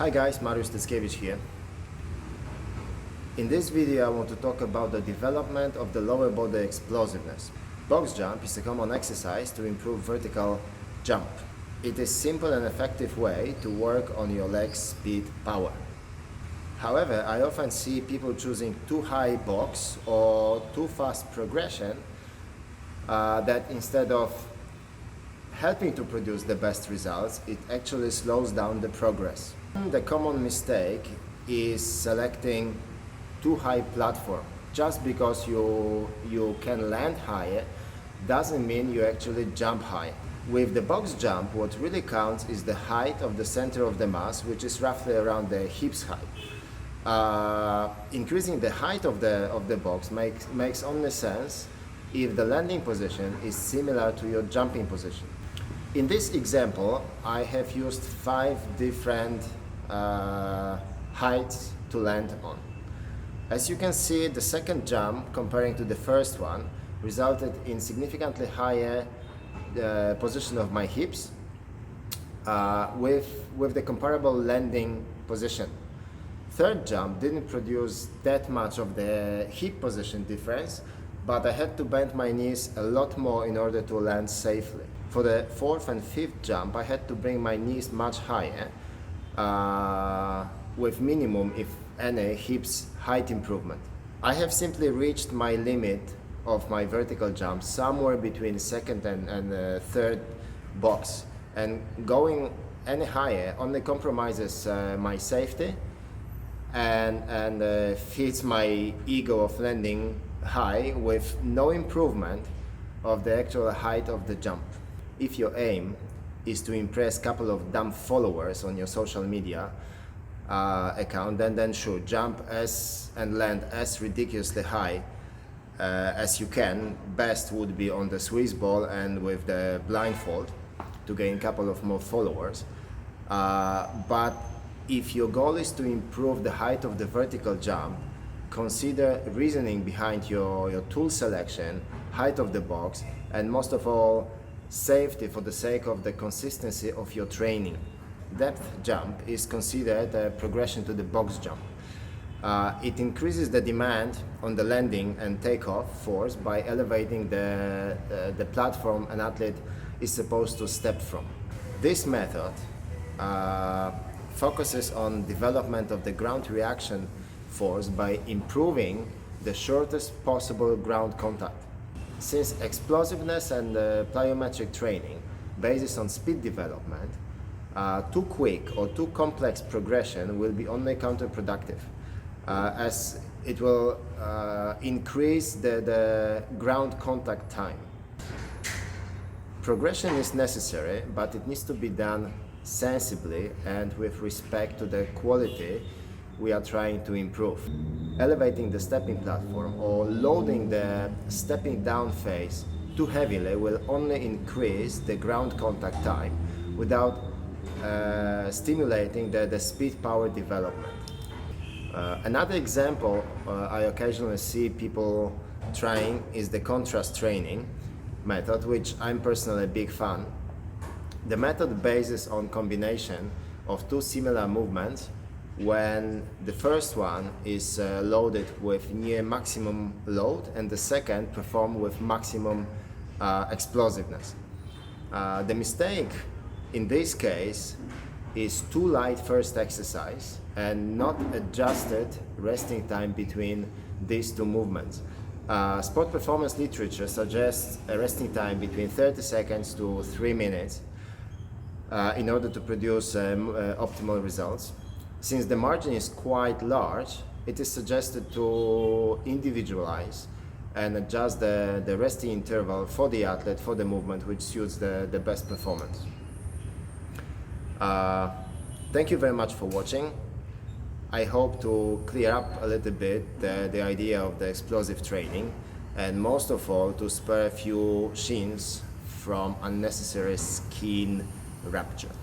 Hi guys, Mariusz Steckiewicz here. In this video I want to talk about the development of the lower body explosiveness. Box jump is a common exercise to improve vertical jump. It is a simple and effective way to work on your leg speed power. However, I often see people choosing too high box or too fast progression that instead of helping to produce the best results, it actually slows down the progress. The common mistake is selecting too high platform. Just because you can land higher doesn't mean you actually jump high. With the box jump, what really counts is the height of the center of the mass, which is roughly around the hips height. Increasing the height of the box makes only sense if the landing position is similar to your jumping position. In this example, I have used 5 different heights to land on. As you can see, the second jump, comparing to the first one, resulted in significantly higher position of my hips with the comparable landing position. Third jump didn't produce that much of the hip position difference, but I had to bend my knees a lot more in order to land safely. For the fourth and fifth jump, I had to bring my knees much higher, with minimum, if any, hips height improvement. I have simply reached my limit of my vertical jump somewhere between second and third box, and going any higher only compromises my safety and feeds my ego of landing high with no improvement of the actual height of the jump. If your aim is to impress a couple of dumb followers on your social media account, then sure, jump and land as ridiculously high as you can. Best would be on the Swiss ball and with the blindfold to gain a couple of more followers. But if your goal is to improve the height of the vertical jump, consider reasoning behind your tool selection, height of the box, and most of all, safety for the sake of the consistency of your training. Depth jump is considered a progression to the box jump. It increases the demand on the landing and takeoff force by elevating the platform an athlete is supposed to step from. This method focuses on development of the ground reaction force by improving the shortest possible ground contact. Since explosiveness and plyometric training bases on speed development, too quick or too complex progression will be only counterproductive, as it will increase the ground contact time. Progression is necessary, but it needs to be done sensibly and with respect to the quality we are trying to improve. Elevating the stepping platform or loading the stepping down phase too heavily will only increase the ground contact time without stimulating the speed power development. Another example I occasionally see people trying is the contrast training method, which I'm personally a big fan. The method bases on combination of 2 similar movements when the first one is loaded with near maximum load and the second performed with maximum explosiveness. The mistake in this case is too light first exercise and not adjusted resting time between these 2 movements. Sport performance literature suggests a resting time between 30 seconds to 3 minutes in order to produce optimal results. Since the margin is quite large, it is suggested to individualize and adjust the resting interval for the athlete, for the movement, which suits the best performance. Thank you very much for watching. I hope to clear up a little bit the idea of the explosive training, and most of all to spare a few shins from unnecessary skin rupture.